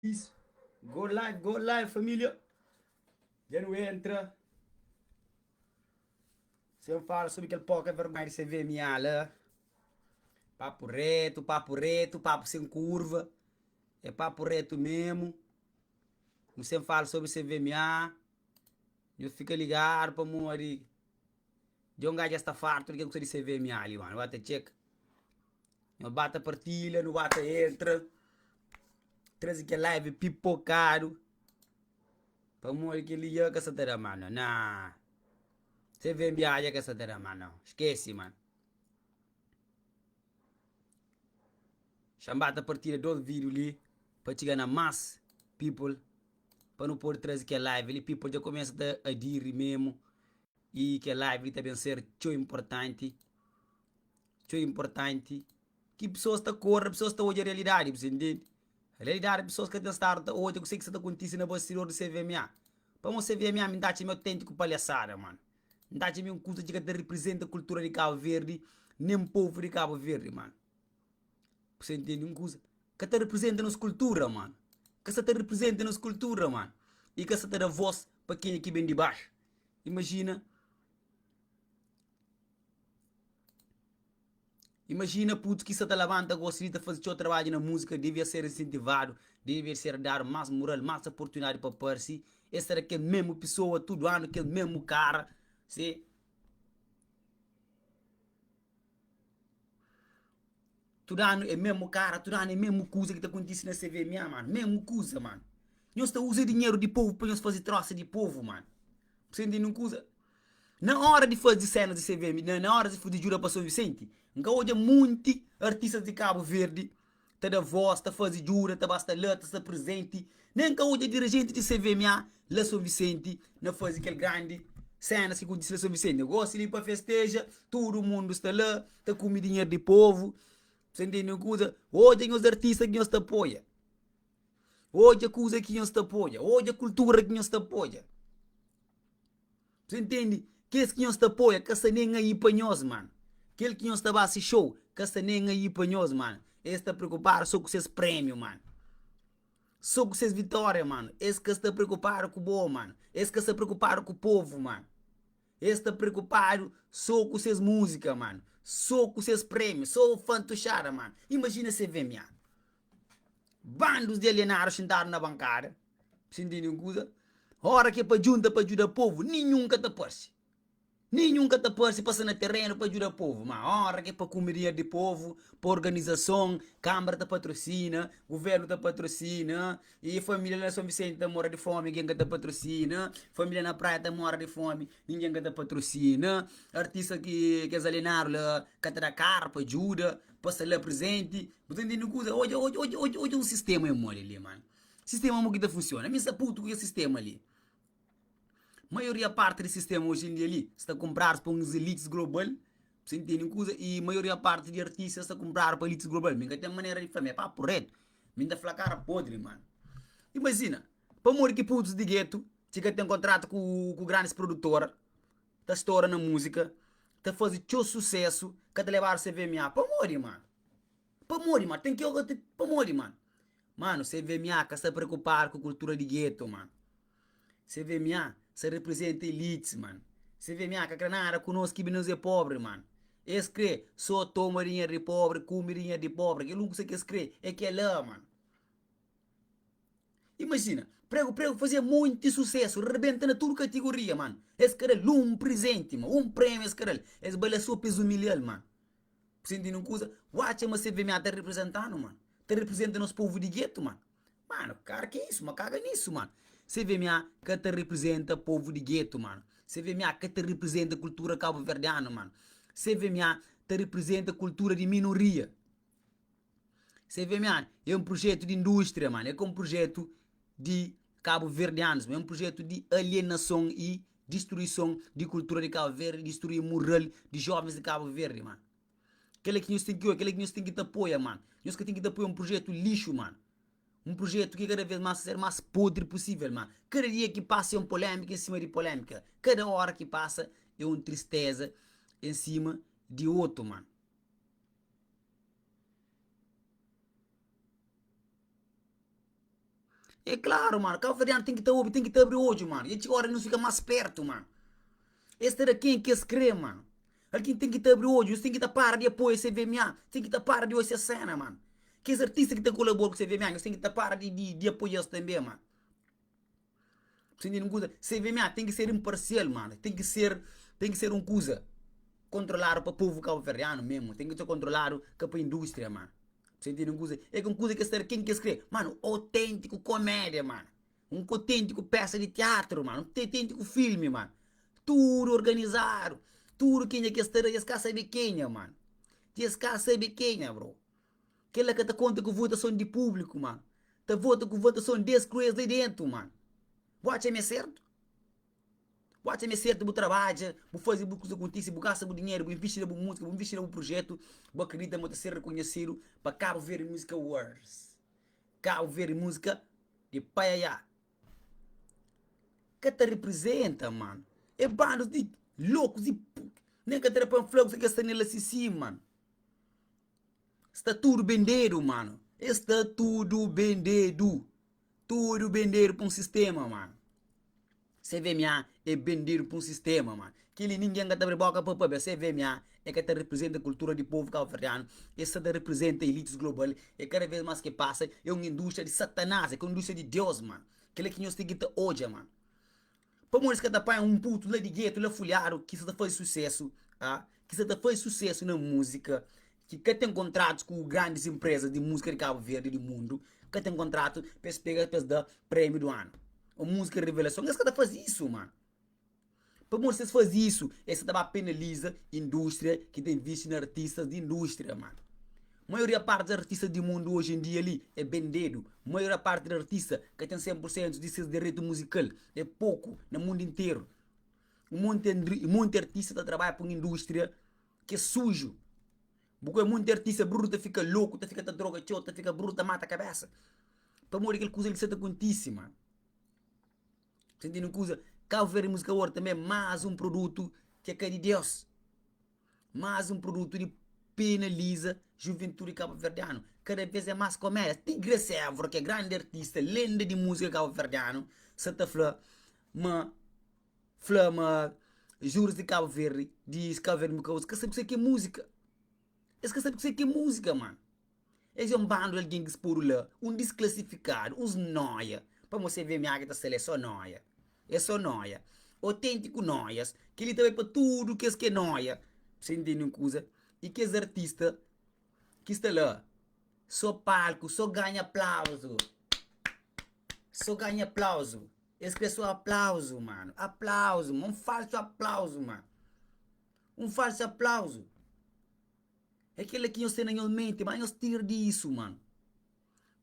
Isso. Go live, família. Já não entra. Você fala sobre aquele pouca vergonha de você ver minha ala. Papo reto, papo sem curva. É papo reto mesmo. Você fala sobre CVMA. Eu fico ligado para morrer. De um gajo está farto de que eu de CVMA ali, mano. Bata check. Não bata partilha, não bata entra. Traz aqui live pipocado. Para morrer que ele ia que essa terra, mano. Nah. CVMA é que essa terra, mano. Esquece, mano. Chambata partilha do vídeo ali. Para chegar na mass people. Para não pôr trazer que é live. Ali people já começa a dir mesmo. E que a live também ser tão importante. Tão importante. Que pessoas estão correndo, pessoas estão hoje a realidade. Você entende? A realidade, pessoas que estão estar hoje, eu sei que isso está acontecendo na bastidor do CVMA. Para o CVMA, me dá meu autêntico palhaçada, mano. Me dá uma coisa que representa a cultura de Cabo Verde, nem o povo de Cabo Verde, mano. Você entende uma coisa? Que te representa nossa cultura, mano. Que se te representa nossa cultura, mano. E que se te dá voz para quem aqui vem de baixo. Imagina. Imagina, puto, que isso te levanta, gostaria de fazer o seu trabalho na música, devia ser incentivado, devia ser dar mais moral, mais oportunidade para Percy. Essa era aquele mesmo pessoa, todo ano, aquele mesmo cara. Se todo ano é mesmo cara, todo ano é mesmo coisa que está acontecendo na CVMA, mano. Mesmo coisa, mano. Nós estamos usando dinheiro de povo para nós fazer troça de povo, mano. Você entende uma coisa? Na hora de fazer cenas de CVM, na hora de fazer jura para São Vicente, nunca hoje muito artistas de Cabo Verde, tá da voz, tá fazer jura, tá basta lá, tá presente. Nem que hoje dirigente de CVMA, lá São Vicente, não faz aquele grande cenas que acontece lá São Vicente. Eu gosto de ir para festeja, todo mundo está lá, tá com dinheiro de povo. Você entende uma coisa? Hoje tem os artistas que nos apoiam. Hoje a coisa que nos apoia. Hoje a cultura que nos apoia. Você entende? Que esse que nós te apoia, que essa nem aí para nós, mano. Aquele que nós estava a assistir show, que essa nem aí para nós, mano. Esse está preocupado só com esses prêmios, mano. Só com esses vitórias, mano. Esse que está preocupado com o bom, mano. Esse que está preocupado com o povo, mano. Esse está preocupado só com essas músicas, mano. Só com esses prêmios, só o fantochada, mano. Imagina você ver, minha. Bandos de alienados sentados na bancada. Você entende uma coisa? Hora que é para junta para ajudar o povo, nenhum que te aparece. Nenhum catapulta passa no terreno para ajudar o povo. Uma hora que é para comer de povo, para organização, Câmara da patrocina, governo da patrocina, e família na São Vicente da mora de fome, ninguém da patrocina, família na praia da mora de fome, ninguém da patrocina, artista que é alienaram lá, cata da carpa, ajuda, passa lá presente. Você entende coisa? Hoje o sistema é mole ali, mano. O sistema é que funciona. Me puto com o sistema ali. Maioria parte do sistema hoje em dia ali está a comprar para uns elites global, você entende coisa? E maioria parte de artistas está a comprar para elites global. Minha tem maneira de falar, é papo reto. Minha flacar podre, mano. Imagina, para morrer que putos de gueto, chega tem contrato com grandes produtoras, está estoura na música, está a fazer teu sucesso, que te levar a CVMA, para morrer, mano. Para morrer, mano. Tem que ir para morrer, mano. Mano, CVMA que está a preocupar com a cultura de gueto, mano. CVMA se representa elites, mano. CVMA que a granada conosco que não é pobre, mano. Esse crê, só toma dinheiro de pobre, come dinheiro de pobre. Que nunca sei que esse crê, é que é lá, mano. Imagina, prego fazia muito sucesso, rebenta na tudo categoria, mano. Esse cara um presente, mano. Um prêmio, esse cara. Esse bala só peso milhão, mano. Sentindo coisa, watch mas CVMA tá representando, mano. Tá representando nosso povo de gueto, mano. Mano, cara, que isso, mano? Caga nisso, mano. CVMA que te representa povo de gueto, mano. CVMA que te representa cultura cabo-verdiana, mano. CVMA te representa cultura de minoria. CVMA é um projeto de indústria, mano. É como um projeto de cabo-verdianos, é um projeto de alienação e destruição de cultura de Cabo Verde, destruir moral de jovens de Cabo Verde, mano. Aquele que nós tem que, aquele que nós tem que te apoiar, mano. Nós que tem que te apoiar um projeto lixo, mano. Um projeto que cada vez mais ser mais podre possível, mano. Cada dia que passa é uma polêmica em cima de polêmica. Cada hora que passa é uma tristeza em cima de outro, mano. É claro, mano. Cabo Verdeano tem que estar ouvindo, tem que estar abrir hoje, mano. E a hora não fica mais perto, mano. Este era quem que se crê, mano. Alguém tem que estar abrir hoje. Você tem que estar para de apoio a CVMA. Tem que estar para de hoje a cena, mano. Que esse artista que está colaborando com o CVMA, você tem que estar para de apoiar isso também, mano. Você não coisa. CVMA tem que ser imparcial, mano. Tem que ser um coisa controlado para o povo cabo-verdiano mesmo. Tem que ser controlado para a indústria, mano. Você entende uma coisa? É uma coisa que ser quem quer escrever. Mano, autêntico comédia, mano. Um autêntico peça de teatro, mano. Um autêntico filme, mano. Tudo organizado. Tudo quem é que estar. Esse cara sabe quem é, mano. Esse cara sabe quem é, bro. Aquela que te conta com votação de público, mano. Te vota com votação desse cruês ali dentro, mano. Watch-me certo? Watch-me certo, vou trabalhar, vou fazer coisa contigo, vou gastar dinheiro, vou investir na música, vou investir no projeto, vou acreditar vou ser reconhecido para Cabo Verde Music Awards. Cabo Verde Música de Paiaiá. Que te representa, mano. É bandos de loucos e nem que te panflogos que estão nele assim, mano. Está tudo vendido, mano. Está tudo vendido. Tudo vendido para um sistema, mano. CVMA é vendido para um sistema, mano. Que ele ninguém que abre boca para o CVMA é que representa a cultura do povo cabo-verdiano. Essa representa a elites global. E cada vez mais que passa é uma indústria de satanás, é uma indústria de Deus, mano. Aquele que nós temos que hoje, mano. Para morrer que tá um puto lá de gueto, lá folhado, que isso faz sucesso, que isso faz sucesso na música, que tem contratos com grandes empresas de música de Cabo Verde do mundo, que tem contrato para pegar para dar prêmio do ano. A música revelação, esse cara faz isso, mano. Para morrer se faz isso, esse também penaliza a indústria que tem visto em artistas de indústria, mano. A maioria parte dos artistas do mundo hoje em dia ali é vendido. A maioria parte dos artistas que tem 100% de seus direitos musical é pouco no mundo inteiro. Um monte de artista está trabalhando para uma indústria que é sujo. Porque muito artista bruto fica louco, fica droga chota, fica bruta, mata a cabeça. Para morrer aquele coisa que você acontece, mano. Sentindo coisa? Cabo Verde Música World também é mais um produto que é de Deus. Mais um produto de penaliza juventude cabo-verdiano. Cada vez é mais comédia. Tigre Severo, que é grande artista, lenda de música cabo-verdiano, Santa Flor, Flama, Juros de Cabo Verde, diz Cabo Verde Música, que sabe que é música. Esse que sabe que é música, mano. Esse é um bando de alguém que se por lá, um desclassificado, uns noia. Para você ver minha que é só noia. É só noia. Autêntico noias, que ele também para tudo que é noia. Você entende uma coisa? E que esse artista que está lá, só palco, só ganha aplauso. Só ganha aplauso. Esse que é só aplauso, mano. Aplauso, um falso aplauso, mano. Um falso aplauso. É aquele que nós temos na mente, mas nós tiramos disso, mano.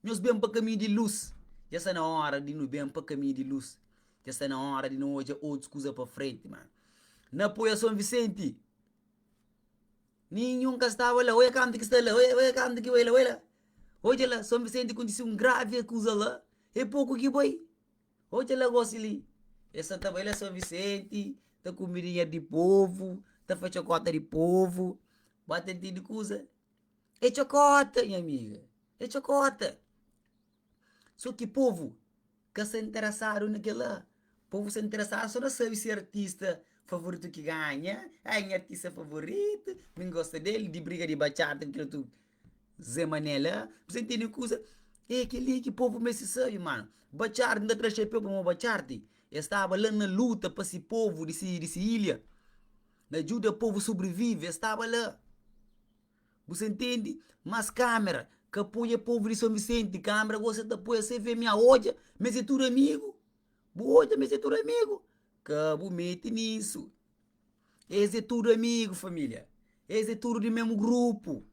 Nós bem para caminho de luz. Já está na hora de nos bem para caminho de luz. Já está na hora de não hoje outras coisas para frente, mano. Na apoia São Vicente. Nenhum que estava lá. Olha a que está lá. Olha a que vai lá. Olha lá, São Vicente aconteceu um grave coisa lá. É pouco que vai. Olha lá, gosto ali. Essa estava lá, São Vicente. Está comidinha de povo. Está fazendo chocota de povo. Bate de coisa. É chocota, minha amiga. É chocota. Só que povo que se interessaram naquela. Povo se interessaram só não sabe se artista favorito que ganha. Ai, minha artista favorito. Me gosta dele, de briga de bachata, que tu Zé Manela. Você entende coisa? É aquele que povo me se sabe, mano. Bachata, ainda traz chapéu para uma bachata. Estava lá na luta para esse povo, desse ilha. Na ajuda o povo sobrevive, estava lá. Você entende? Mas câmera, que apoia o povo de São Vicente, câmera, você te apoia, você vê minha olha, mas é tudo amigo. Boa, mas é tudo amigo. Cabo mete nisso. Esse é tudo amigo, família. Esse é tudo do mesmo grupo.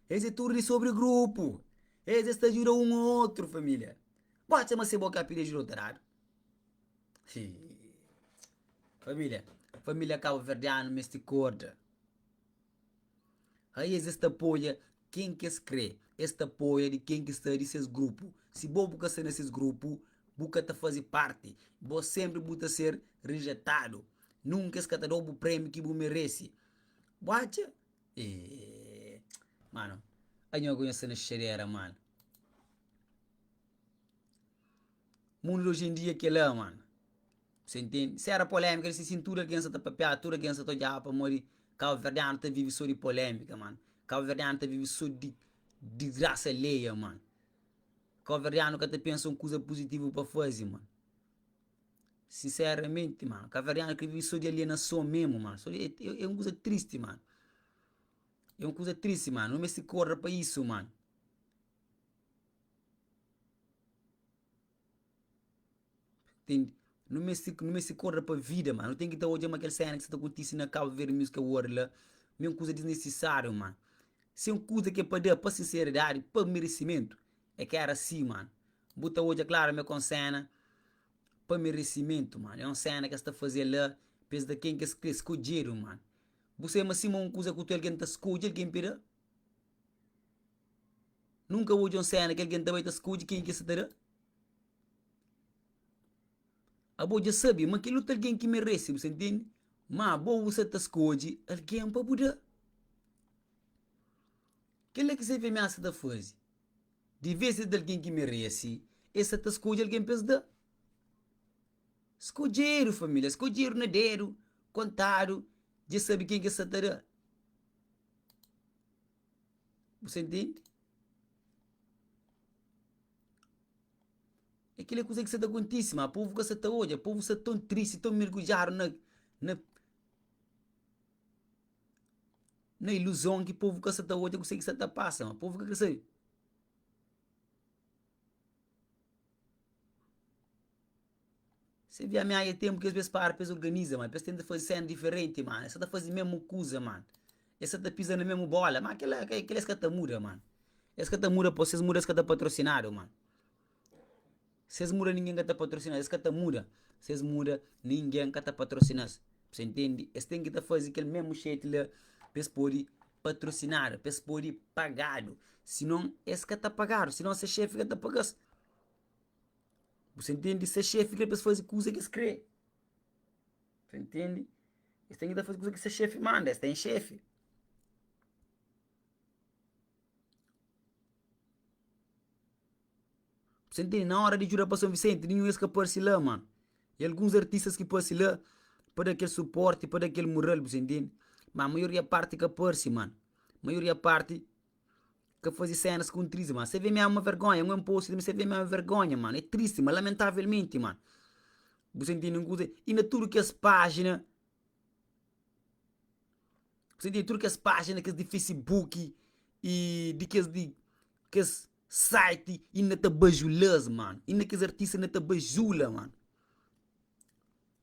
Esse é tudo de sobregrupo. Esse está ajuda um ao outro, família. Pode ser uma cebola capilha de outrado. Família. Família Cabo Verdeano, mestre corda. Aí existe apoio quem que se crê. Este apoio de quem que está nesses grupos. Se você busca ser nesses grupos, busca te fazer parte. Você sempre busca ser rejeitado. Nunca se te dá o prêmio que você merece. Bate? Mano, aí eu conheço na xereira, mano. mundo hoje em dia que é lá, mano. Você entende? Se era polêmica, se cintura que essa tá papel, tudo que essa tá já para morrer. Cabo Verdeano tá vive só de polêmica, mano. Cabo Verdeano tá vive só de graça alheia, mano. Cabo Verdeano que até pensa uma coisa positiva para fazer, mano. Sinceramente, mano. Cabo Verdeano que vive só de alienação mesmo, mano. É uma coisa triste, mano. É uma coisa triste, mano. Não me se corra para isso, mano. Entende? Não me se corra para a vida, mano. Não tem que estar hoje aquela cena que está acontecendo na Cabo Verde Música World lá. Mesma coisa desnecessário, mano. Se é uma coisa que é para dar, para sinceridade, para merecimento, é que era assim, mano. Bota hoje, é claro, minha cena para merecimento, mano. É uma cena que está a fazer lá, pensa de quem que se escolheram, mano. Você é uma coisa que alguém está escolhendo, alguém pira. Nunca hoje uma cena que alguém também está escolhendo, quem que se terá. A boa já sabe, mas que luta alguém que merece, você entende? Mas boa você está escolhendo, alguém para poder. Quem é que você vê ameaça da fazer? De vez de alguém que merece, essa está escolhendo alguém para dar. Escolheram, família, escolheram na dedo, contaram, já sabe quem que essa terá. Você entende? Aquela coisa que você está acontecendo, o povo que você está hoje, o povo está tão triste, tão mergulhado na ilusão que o povo que você está hoje, que você está passando, o povo que você. Você vê a minha tempo que às vezes para, depois organiza, mano, depois tenta fazer cena diferente, mano, você está fazendo a mesma coisa, mano, você está pisando na mesma bola, mas aquela que está muda, mano, esse que está muda, vocês mudam, esse que está patrocinado, mano. Vocês muda ninguém que está patrocinado, esse que está muda, vocês muda ninguém que está patrocinado, você entende? Esse tem que estar fazendo aquele mesmo jeito lá, para poder patrocinar, para poder pagado, senão esse que está pagado, senão esse chefe que está pagando. Você entende? Se é chefe que fazer coisa que se crê. Você entende? Você tem que fazer coisa que esse chefe manda. Você tem chefe. Você entende? Na hora de jurar para São Vicente, nenhum que aparece lá, mano. E alguns artistas que aparecem lá para dar aquele suporte, para dar aquele moral, você entende? Mas a maioria parte que aparece, mano. A maioria parte que faz cenas com triste, mano. Você vê mesmo uma vergonha, um post, você vê mesmo uma vergonha, mano. É triste, mas lamentavelmente, mano. Você entende? E na tudo que as páginas. Você entende? Tudo que as páginas que de Facebook e que as site e na tabajulas, mano. E na que os artistas na tabajula, mano.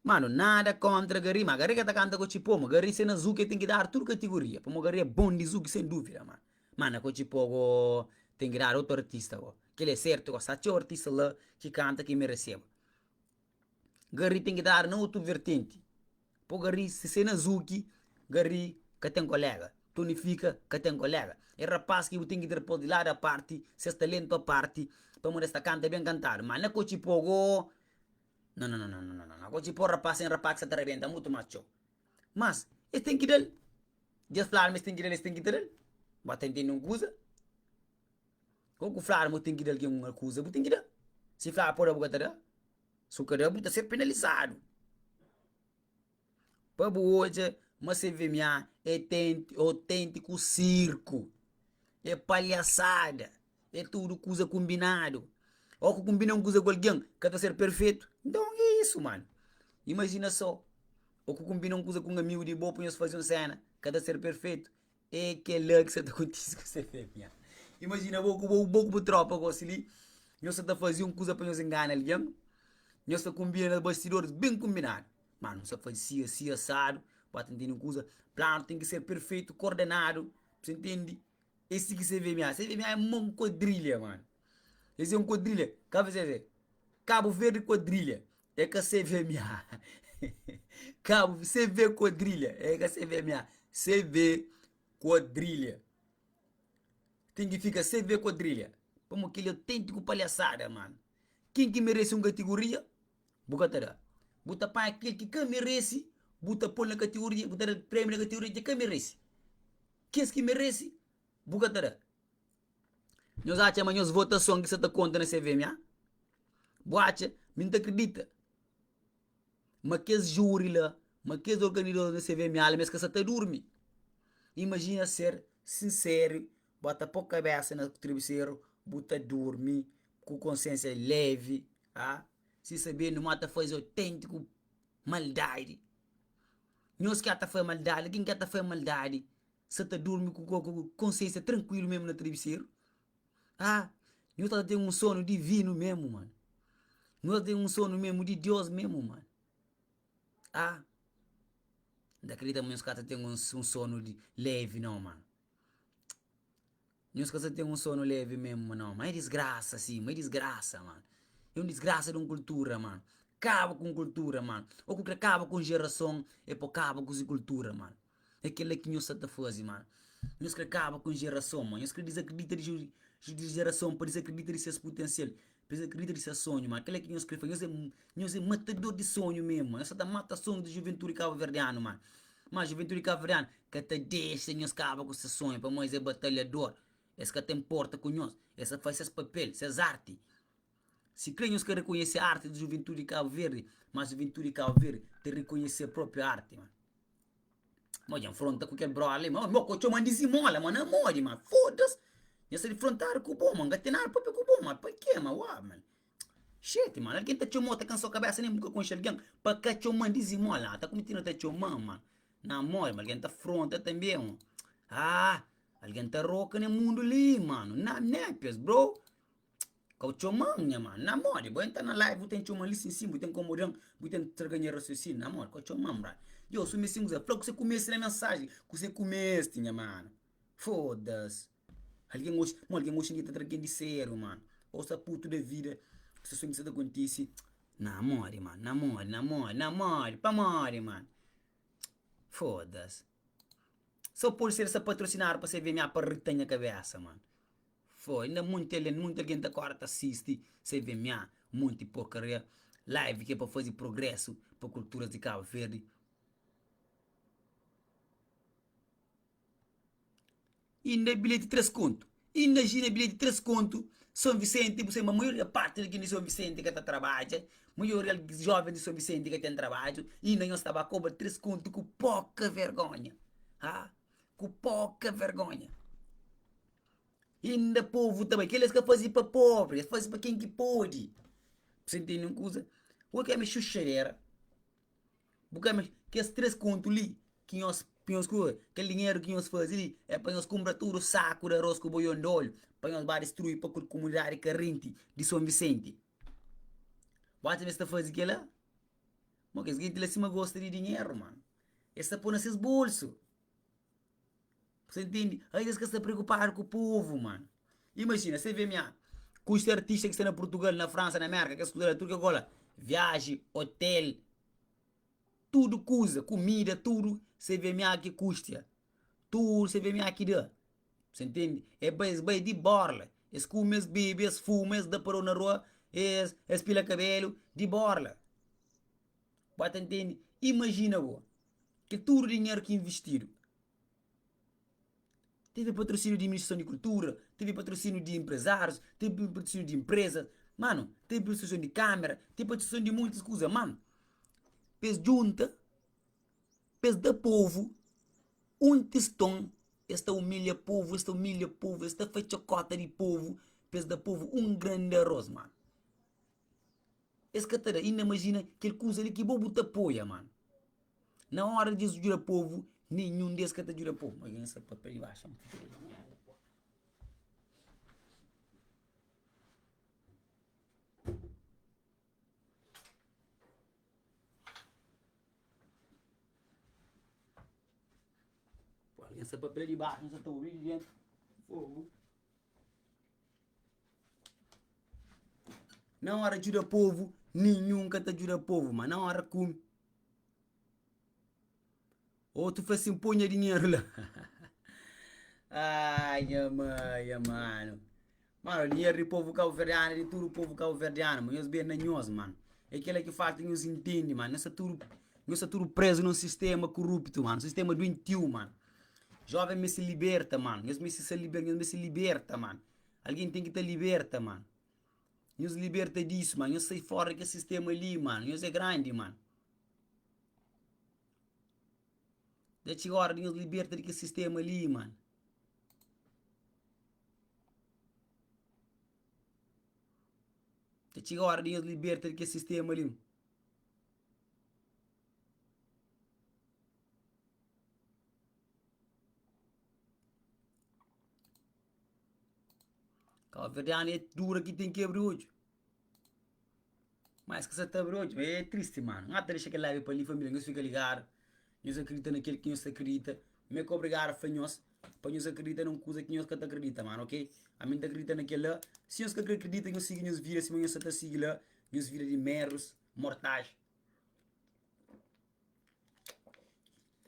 Mano, nada contra Gari, mas Gari que tá cantando com o Chipo, mas Gari se na Zuki tem que dar tudo categoria. Para o Gari é bom de Zuki, sem dúvida, mano. Mano, com o Chipo tem que dar outro artista, que ele é certo, só tinha artista lá que canta que mereceu. Gari tem que dar no outro vertente. Para o Gari, se na Zuki, Gari que tem colega. Tonifica que tem colega. É rapaz que eu tenho que ter por de lá da parte, se é talento a parte, para esta canta bem cantar. Mas não com o Chipo, não, não, não, não, não, não. Agora tipo rapaz sem rapaz que se arrebenta muito macho. Mas, este tem que dar. Já falar, mas tem que dar, este tem que dar. Mas tem que não coisa. Como que falar, mas tem que dar alguma coisa, mas tem que dar. Se falar por a boca dar, se o cara está ser penalizado. Para hoje, mas você vê minha, é autêntico circo. É palhaçada. É tudo coisa combinado. Ou que combina uma coisa com alguém que está ser perfeito. Então é isso, mano. Imagina só. Ou que combina uma coisa com um amigo de boa, põe-se fazer uma cena, cada ser perfeito. É que é lá que você está acontecendo com você, minha. Imagina, vou com tropa, com ali. Nós está fazendo uma coisa para nos enganar alguém. Nós está combinando bastidores bem combinado. Mano, você faz assim, assado, para entender uma coisa. Plano tem que ser perfeito, coordenado. Você entende? Esse que você vê, minha. Você vê, minha, é uma quadrilha, mano. Esse é um quadrilha. Cabo Verde quadrilha. É que você vê, minha. Cabo, você vê quadrilha. É que você vê, minha. Você vê quadrilha. Tem que ficar CV quadrilha. Como aquele autêntico palhaçada, mano. Quem que merece uma categoria? Bucatará. Buta para aquele que merece. Buta pôr na categoria. Buta prêmio na categoria de quem merece. Quem que merece? Bucatará. Nós achamos amanhã as votações que você está conta na CV, minha. Boate, Me não acredita. Mas que júri lá, mas que organizadores da CVM, mas que você está dormindo. Imagina ser sincero, bota pouca cabeça no travesseiro, bota dormir, com consciência leve, ah? Se saber não mata faz autêntico maldade. Não se quer fazer maldade, quem quer fazer maldade, você está dormindo com consciência tranquilo mesmo no travesseiro. Ah, não está tendo um sono divino mesmo, mano. Não está tendo um sono mesmo de Deus mesmo, mano. Ah, não acredita meus caras têm um sono leve, não, mano. Meus caras têm um sono leve mesmo, não. Mas é desgraça, sim, mas é desgraça, mano. É uma desgraça de uma cultura, mano. Acaba com cultura, mano. Ou que acaba com geração, é para acaba com cultura, mano. É aquilo que nós estamos fazendo, mano. Nós que acaba com geração, mano. Nós que desacredita de geração, para desacredita de seus potencial. Para desacredita de seu sonho, mano. Aquilo que nós que faz. Nós é matador de sonho mesmo, mano. Nós está mata sonho de juventude cabo-verdiano, mano. Mas juventude cabo-verdiano, que até deixa nós acaba com esse sonho, para nós é batalhador. Esse que tem porta com nós. Essa faz esses papéis, essas artes. Se queremos que reconhecer a arte da juventude de Cabo Verde, mas a juventude de Cabo Verde tem que reconhecer a própria arte, mano. Mas afronta com aquele bro ali, mano. Meu coach, mano, desimola, mano. Não morre, mano. Foda-se. Essa de frontar com o bom, mano. Gatinar próprio com o bom, mano. Para quê, mano? Uau, mano. Shit, mano. Alguém tá chamando, tá cansou a cabeça, nem nunca conhece alguém. Para que chamando desimola? Tá cometendo tá chamando, mano. Não morre, mano. Alguém tá fronta também, mano. Ah, alguém tá roca no mundo ali, mano. Na népias, bro. Kau comangnya mah, namor, boy entah na live, bukan cuma listen sim, bukan kemudian, bukan terganhar raciocínio, namor, kau comang, bro. Eu sou mesmo, falou que você comece na mensagem, que você comece, tinha, mano. Foda-se. Alguém gosta de estar de sério, mano. Ou essa puto da vida, se sonho que acontece, namore, mano, namore, pamore, mano. Foda-se. Só por ser essa patrocinar para você ver minha parrita na cabeça, mano. Foi, ainda muita gente agora assiste, você vê minha, muita porcaria, live que é para fazer progresso para culturas de Cabo Verde. E ainda bilhete de 3 conto. Imagina bilhete de 3 conto, São Vicente, você é a maioria parte de São Vicente que está trabalhando, a maioria jovens de São Vicente que tem trabalho, e ainda estava a cobrar 3 conto com pouca vergonha. Ah? Com pouca vergonha. E ainda povo também, que eles que fazem para pobre, eles fazem para quem que pode. Você entende uma coisa? O que é me chuchareira? Porque que esses 3 contos ali, que dinheiro que nós fazemos é para nós comprar tudo o saco de arroz com boião de óleo, para nós destruir para a comunidade carente de São Vicente. Bate ver se está fazendo aquilo lá? Mas que gente lá cima gosta de dinheiro, mano. Eles estão pondo nesses bolsos. Você entende? Aí eles que estão preocupados com o povo, mano. Imagina, você vê minha. Custa artista que está na Portugal, na França, na América, que está na Turquia agora. Viagem, hotel, tudo coisa, comida, tudo. Você vê minha que custa. Tudo você vê minha aqui dá. Você entende? É bem de borla. Es come, es bebe, es fuma, es dá para na rua, es pila cabelo, de borla. Pode entender? Imagina, vô, que todo o dinheiro que investiram. Teve patrocínio de Ministração de Cultura, teve patrocínio de empresários, teve patrocínio de empresas, mano, teve patrocínio de câmera, teve patrocínio de muitas coisas, mano. Pes junta, pes da povo, um testão, esta humilha povo, esta fechacota de povo, pes da povo, um grande arroz, mano. Esse catara, ainda imagina que ele coisa ali que bobo te apoia, mano. Na hora de ajudar o povo, nenhum desses que te ajuda o povo. Mas esse papel de baixo, mano. Essa papel de baixo, essa tá brilhando. Fogo. Na hora de ajudar o povo, nenhum que te ajuda o povo, mas na hora come. Ou tu faz assim, põe dinheiro lá. Ai, mano. Mano, dinheiro do povo cabo-verdiano, de tudo o povo cabo-verdiano, mano. Eles bem nanhosos, mano. É aquele que faz que nos entende, mano. Nós tudo preso num sistema corrupto, mano. Sistema doentio, mano. Jovem me se liberta, mano. Eles me se liberta, mano. Alguém tem que te liberta, mano. Nós liberta disso, mano. Nós sai fora daquele sistema ali, mano. Nós é grande, mano. Deixa agora, nós liberta daquele sistema ali, mano. Deixa agora, nós liberta daquele sistema ali. A verdade é dura que tem que abrir hoje. Mas que você tá abrindo hoje, é triste, mano. Não deixa que leve para ali, família. Nós fica ligado. Nós acredita naquele que nós acredita. Me que obrigado a nós. Para nós acreditar numa coisa que nós que acredita, mano, ok? A mim acredita naquele lá. Se nós que acredita, nós seguimos nós vira. Se nós está seguindo lá, nós vira de meros, mortais.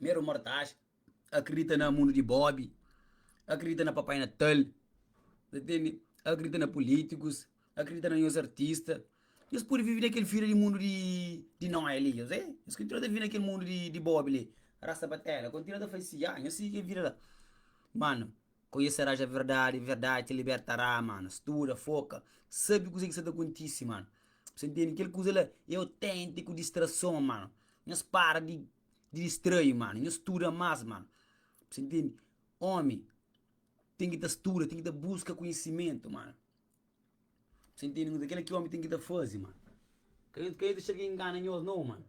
Mero mortais. Acredita no mundo de Bob. Acredita na Papai Natal. Entende? Acredita na políticos. Acredita nos artistas. Eles podem viver naquele filho de mundo de não é ali, é? Eles continuam a viver naquele mundo de Bob ali. Raça batela, continua a fazer, eu sei que vira lá. Mano, conhecerás a verdade, verdade te libertará, mano. Estuda, foca, sabe o que está acontecendo, mano. Você entende? Aquele coisa lá é autêntico, distração, mano. Não se para de distrair, mano. Não estuda mais, mano. Você entende? Homem, tem que dar estuda, tem que dar busca conhecimento, mano. Você entende? Aquele que o homem tem que dar fazer, mano. Quem deixa que engana nós não, mano.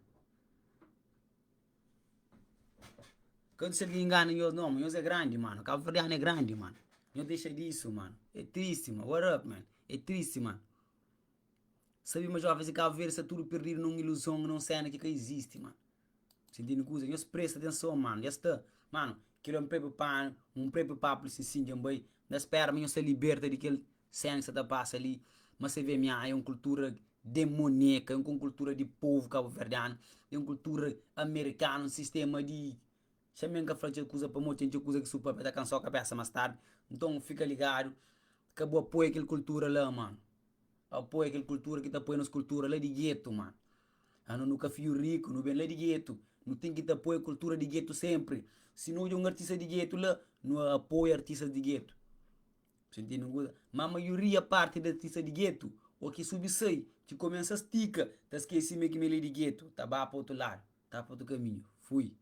Quem deixa que engana nós não, mano. Nós é grande, mano. Cabo Verdeano é grande, mano. Não deixa disso, mano. É triste, mano. What up, man? É triste, mano. Sabe, mas jovens, Cabo Verde está tudo perdido numa ilusão, numa cena que existe, mano. Você entende? Coisa? Nós presta atenção, mano. Já está. Mano, aquilo é um preparo para se sentir bem. Na espera, mas se liberta daquele cena que você passa ali. Mas você vê, minha, é uma cultura demoníaca, é uma cultura de povo cabo-verdiano, é uma cultura americana, um sistema de. Chamem que a frente coisa para muito gente coisa que super para cansar a cabeça mais tarde. Então fica ligado. Acabou apoio aquela cultura lá, mano. Apoia aquela cultura que tá apoiando as culturas lá de gueto, mano. Eu nunca fui rico, não vem lá de gueto. Não tem que te apoiar a cultura de gueto sempre. Se não é um artista de gueto lá, não apoia artistas de gueto. Você entende? Mas a maioria parte da artista de gueto, o que subsai, que começa a estica, tá esquecendo que me de gueto, tá para outro lado, tá para outro caminho. Fui.